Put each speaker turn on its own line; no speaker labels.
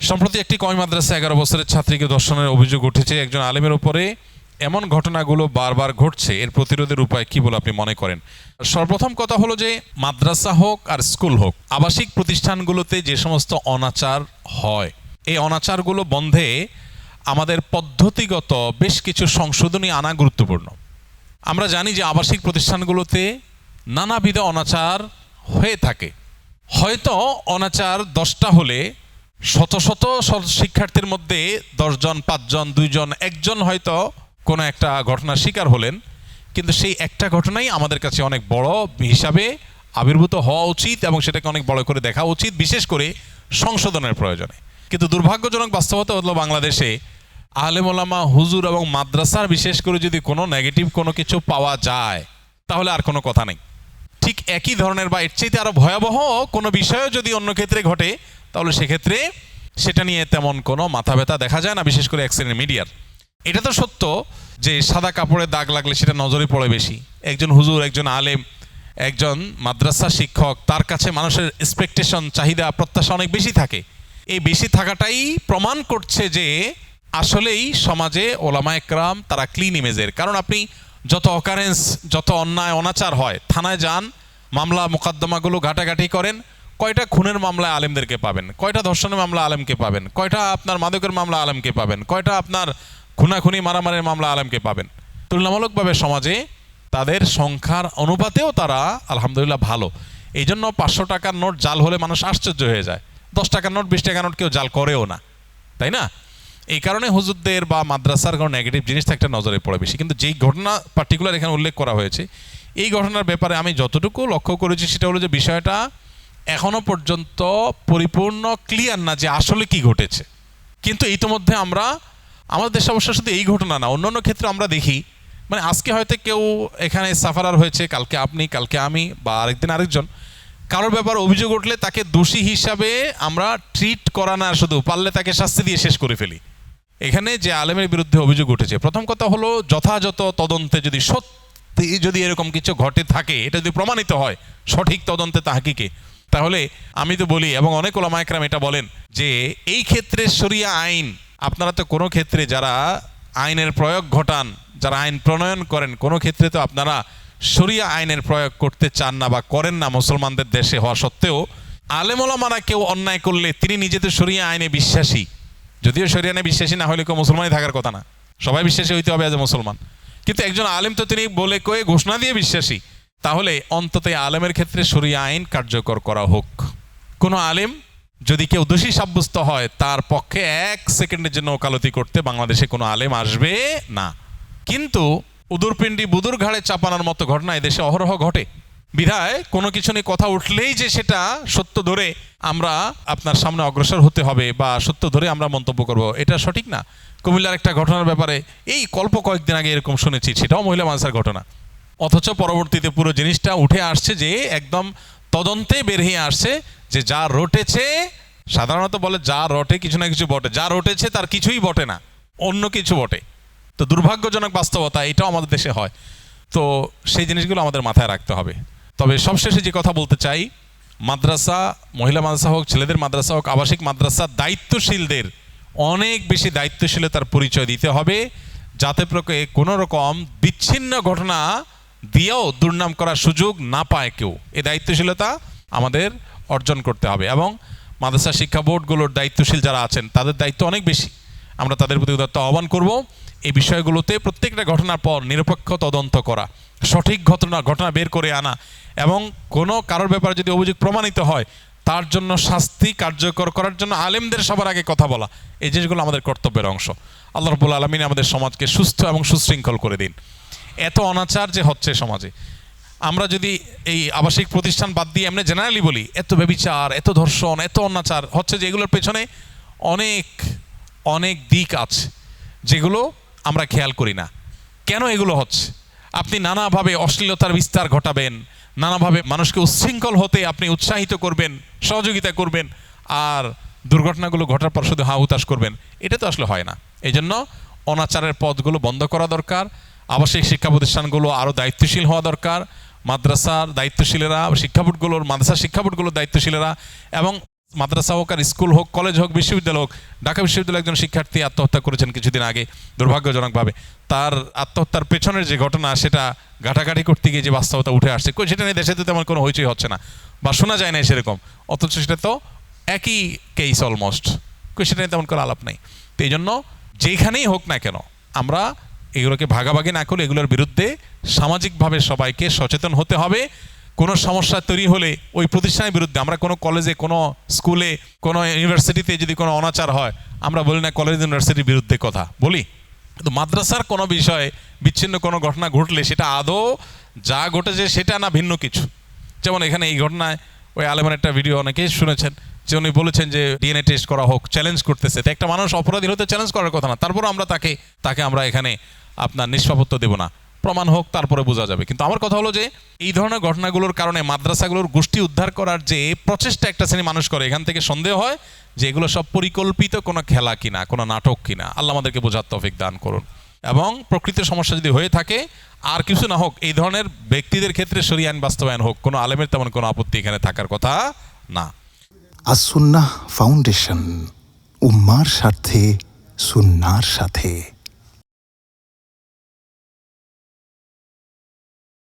সম্প্রতি একটি কওমি মাদ্রাসা 11 বছরের ছাত্রীকে ধর্ষণের অভিযোগ উঠেছে। একজন আলেমের উপরে এমন ঘটনাগুলো বারবার ঘটছে, এর প্রতিরোধের উপায় কি বলে আপনি মনে করেন? সর্বপ্রথম কথা হলো যে মাদ্রাসা হোক আর স্কুল হোক, আবাসিক প্রতিষ্ঠানগুলোতে যে সমস্ত অনাচার হয়, এই অনাচারগুলো বন্ধে আমাদের পদ্ধতিগত বেশ কিছু সংশোধনী আনা গুরুত্বপূর্ণ। আমরা জানি যে আবাসিক প্রতিষ্ঠানগুলোতে নানাবিধ অনাচার হয়ে থাকে। হয়তো অনাচার 10টা হলে শত শত শিক্ষার্থীর মধ্যে 10 জন, 5 জন, 2 জন, 1 জন হয়তো কোনো একটা ঘটনার শিকার হলেন, কিন্তু সেই একটা ঘটনাই আমাদের কাছে অনেক বড় হিসাবে আবির্ভূত হওয়া উচিত এবং সেটাকে অনেক বড় করে দেখা উচিত, বিশেষ করে সংশোধনের প্রয়োজনে। কিন্তু দুর্ভাগ্যজনক বাস্তবতা হলো বাংলাদেশে আলেম ওলামা, হুজুর এবং মাদ্রাসার বিশেষ করে যদি কোনো নেগেটিভ কোনো কিছু পাওয়া যায় তাহলে আর কোনো কথা নেই। ঠিক একই ধরনের বা এর চাইতে আরও ভয়াবহ কোনো বিষয়ও যদি অন্য ক্ষেত্রে ঘটে তাহলে সেক্ষেত্রে সেটা নিয়ে তেমন কোনো মাথা ব্যথা দেখা যায় না, বিশেষ করে এক শ্রেণীর মিডিয়ার। এটা তো সত্য যে সাদা কাপড়ে দাগ লাগলে সেটা নজরে পড়ে বেশি। একজন হুজুর, একজন আলেম, একজন মাদ্রাসা শিক্ষক, তার কাছে মানুষের এক্সপেকটেশন, চাহিদা, প্রত্যাশা অনেক বেশি থাকে। এই বেশি থাকাটাই প্রমাণ করছে যে আসলেই সমাজে ওলামা একরাম তারা ক্লিন ইমেজের। কারণ আপনি যত অকারেন্স, যত অন্যায় অনাচার হয়, থানায় যান, মামলা মোকদ্দমাগুলো ঘাটাঘাটি করেন, কয়টা খুনের মামলায় আলেমদেরকে পাবেন, কয়টা ধর্ষণের মামলা আলেমকে পাবেন, কয়টা আপনার মাদকের মামলা আলেমকে পাবেন, কয়টা আপনার খুনাখুনি মারামারির মামলা আলেমকে পাবেন। তুলনামূলকভাবে সমাজে তাদের সংখ্যার অনুপাতেও তারা আলহামদুলিল্লাহ ভালো। এই জন্য 500 টাকার নোট জাল হলে মানুষ আশ্চর্য হয়ে যায়, 10 টাকার নোট, 20 টাকার নোট কেউ জাল করেও না, তাই না? এই কারণে হুজুরদের বা মাদ্রাসার কোনো নেগেটিভ জিনিসটা একটা নজরে পড়ে বেশি। কিন্তু যেই ঘটনা পার্টিকুলার এখানে উল্লেখ করা হয়েছে, এই ঘটনার ব্যাপারে আমি যতটুকু লক্ষ্য করেছি সেটা হলো যে বিষয়টা এখনো পর্যন্ত পরিপূর্ণ ক্লিয়ার না যে আসলে কি ঘটেছে। কিন্তু ইতিমধ্যে আমরা আমাদের দেশে অবশ্য শুধু এই ঘটনা না, অন্যান্য ক্ষেত্রে আমরা দেখি, মানে আজকে হয়তো কেউ এখানে সাফারার হয়েছে, কালকে আপনি, কালকে আমি, বা আরেকদিন আরেকজন, কারোর ব্যাপারে অভিযোগ উঠলে তাকে দোষী হিসাবে আমরা ট্রিট করা না, শুধু পারলে তাকে শাস্তি দিয়ে শেষ করে ফেলি। এখানে যে আলেমের বিরুদ্ধে অভিযোগ উঠেছে, প্রথম কথা হলো যথাযথ তদন্তে যদি সত্যি যদি এরকম কিছু ঘটে থাকে, এটা যদি প্রমাণিত হয় সঠিক তদন্তে তাহকিকে, তাহলে আমি তো বলি এবং অনেক ওলামা একরাম এটা বলেন যে এই ক্ষেত্রে শরিয়া আইন, আপনারা তো কোনো ক্ষেত্রে যারা আইনের প্রয়োগ ঘটান, যারা আইন প্রণয়ন করেন, কোনো ক্ষেত্রে তো আপনারা শরিয়া আইনের প্রয়োগ করতে চান না বা করেন না মুসলমানদের দেশে হওয়া সত্ত্বেও। আলেম ওলামারা কেউ অন্যায় করলে তিনি নিজে তো শরিয়া আইনে বিশ্বাসী, যদিও শরিয়া আইনে বিশ্বাসী না হলে কেউ মুসলমানই থাকার কথা না, সবাই বিশ্বাসী হইতে হবে এজ এ মুসলমান। কিন্তু একজন আলেম তো তিনি বলে কয়ে ঘোষণা দিয়ে বিশ্বাসী, তাহলে অন্তত আলেমের ক্ষেত্রে শরিয়া আইন কার্যকর করা হোক। কোনো আলেম যদি কেউ দোষী সাব্যস্ত হয়, তার পক্ষে 1 সেকেন্ডের জন্য ওকালতি করতে বাংলাদেশে কোনো আলেম আসবে না। কিন্তু উদুরপিণ্ডি বুদুর ঘাড়ে চাপানোর মতো ঘটনা এদেশে অহরহ ঘটে। বিধায় কোনো কিছু নিয়ে কথা উঠলেই যে সেটা সত্য ধরে আমরা আপনার সামনে অগ্রসর হতে হবে বা সত্য ধরে আমরা মন্তব্য করব, এটা সঠিক না। কুমিল্লার একটা ঘটনার ব্যাপারে এই কয়েকদিন আগে এরকম শুনেছি, সেটাও মহিলা মাদ্রাসার ঘটনা, অথচ পরবর্তীতে পুরো জিনিসটা উঠে আসছে যে একদম তদন্তে বের হয়ে আসছে যে যা রটেছে, সাধারণত বলে যা রটে কিছু না কিছু বটে, যা রটেছে তার কিছুই বটে না, অন্য কিছু বটে। তো দুর্ভাগ্যজনক বাস্তবতা, এটাও আমাদের দেশে হয়। তো সেই জিনিসগুলো আমাদের মাথায় রাখতে হবে। তবে সবশেষে যে কথা বলতে চাই, মাদ্রাসা, মহিলা মাদ্রাসা হোক, ছেলেদের মাদ্রাসা হোক, আবাসিক মাদ্রাসা দায়িত্বশীলদের অনেক বেশি দায়িত্বশীলতার পরিচয় দিতে হবে, যাতে কোনো রকম বিচ্ছিন্ন ঘটনা দিয়েও দুর্নাম করার সুযোগ না পায় কেউ। এই দায়িত্বশীলতা আমাদের অর্জন করতে হবে এবং মাদ্রাসা শিক্ষা বোর্ডগুলোর দায়িত্বশীল যারা আছেন তাদের দায়িত্ব অনেক বেশি। আমরা তাদের প্রতি উদাত্ত আহ্বান করব এই বিষয়গুলোতে প্রত্যেকটা ঘটনার পর নিরপেক্ষ তদন্ত করা, সঠিক ঘটনা বের করে আনা এবং কোনো কারোর ব্যাপারে যদি অভিযোগ প্রমাণিত হয় তার জন্য শাস্তি কার্যকর করার জন্য আলেমদের সবার আগে কথা বলা, এই জিনিসগুলো আমাদের কর্তব্যের অংশ। আল্লাহ রাব্বুল আলামিন আমাদের সমাজকে সুস্থ এবং সুশৃঙ্খল করে দিন। এত অনাচার যে হচ্ছে সমাজে, আমরা যদি এই আবাসিক প্রতিষ্ঠান বাদ দিয়ে এমনি জেনারেলি বলি, এত ব্যভিচার, এত ধর্ষণ, এত অনাচার হচ্ছে যে এগুলোর পেছনে অনেক অনেক দিক আছে যেগুলো আমরা খেয়াল করি না। কেন এগুলো হচ্ছে? আপনি নানাভাবে অশ্লীলতার বিস্তার ঘটাবেন, নানাভাবে মানুষকে উচ্ছৃঙ্খল হতে আপনি উৎসাহিত করবেন, সহযোগিতা করবেন, আর দুর্ঘটনাগুলো ঘটার পর শুধু হুতাশ করবেন, এটা তো আসলে হয় না। এই জন্য অনাচারের পথগুলো বন্ধ করা দরকার। আবাসিক শিক্ষা প্রতিষ্ঠানগুলো আরও দায়িত্বশীল হওয়া দরকার। মাদ্রাসার দায়িত্বশীলেরা, মাদ্রাসা শিক্ষা বোর্ডগুলোর দায়িত্বশীলেরা এবং মাদ্রাসা হোক আর স্কুল হোক, কলেজ হোক, বিশ্ববিদ্যালয় হোক। ঢাকা বিশ্ববিদ্যালয়ের একজন শিক্ষার্থী আত্মহত্যা করেছেন কিছুদিন আগে দুর্ভাগ্যজনকভাবে। তার আত্মহত্যার পেছনের যে ঘটনা সেটা ঘাটাঘাটি করতে গিয়ে যে বাস্তবতা উঠে আসছে, সেটা নিয়ে দেশে তো তেমন কোনো হইচই হচ্ছে না বা শোনা যায় না সেরকম, অথচ সেটা তো একই কেস অলমোস্ট, সেটা নিয়ে তেমন কোনো আলাপ নেই। তো এই জন্য যেখানেই হোক না কেন আমরা এগুলোকে ভাগাভাগি না করে এগুলোর বিরুদ্ধে সামাজিকভাবে সবাইকে সচেতন হতে হবে। কোনো সমস্যা তৈরি হলে ওই প্রতিষ্ঠানের বিরুদ্ধে, আমরা কোনো কলেজে, কোনো স্কুলে, কোনো ইউনিভার্সিটিতে যদি কোনো অনাচার হয় আমরা বলি না কলেজ ইউনিভার্সিটির বিরুদ্ধে কথা বলি, কিন্তু মাদ্রাসার কোনো বিষয়ে বিচ্ছিন্ন কোনো ঘটনা ঘটলে সেটা আদৌ যা ঘটেছে সেটা না ভিন্ন কিছু। যেমন এখানে এই ঘটনায় ওই আলেমের একটা ভিডিও অনেকেই শুনেছেন যে উনি বলেছেন যে ডিএনএ টেস্ট করা হোক, চ্যালেঞ্জ করতেছে। তো একটা মানুষ অপরাধী হতে চ্যালেঞ্জ করার কথা না, তারপরও আমরা তাকে আমরা এখানে আপনার নিষ্পাপত্য দেব না, প্রমাণ হোক তারপরে বোঝা যাবে। কিন্তু আমার কথা হলো যে এই ধরনের ঘটনাগুলোর কারণে মাদ্রাসাগুলোর গোষ্ঠী উদ্ধার করার যে প্রচেষ্টা একটা শ্রেণী মানুষ করে, এখান থেকে সন্দেহ হয় যে এগুলো সব পরিকল্পিত কোনো খেলা কিনা, কোনো নাটক কিনা। আল্লাহ আমাদেরকে বোঝার তৌফিক দান করুন। এবং প্রকৃত সমস্যা যদি হয়ে থাকে আর কিছু না হোক, এই ধরনের ব্যক্তিদের ক্ষেত্রে শরীয়ত আইন বাস্তবায়ন হোক, কোনো আলেমের তেমন কোনো আপত্তি এখানে থাকার কথা না।
আস সুন্নাহ ফাউন্ডেশন, উম্মার স্বার্থে সুন্নাহর সাথে।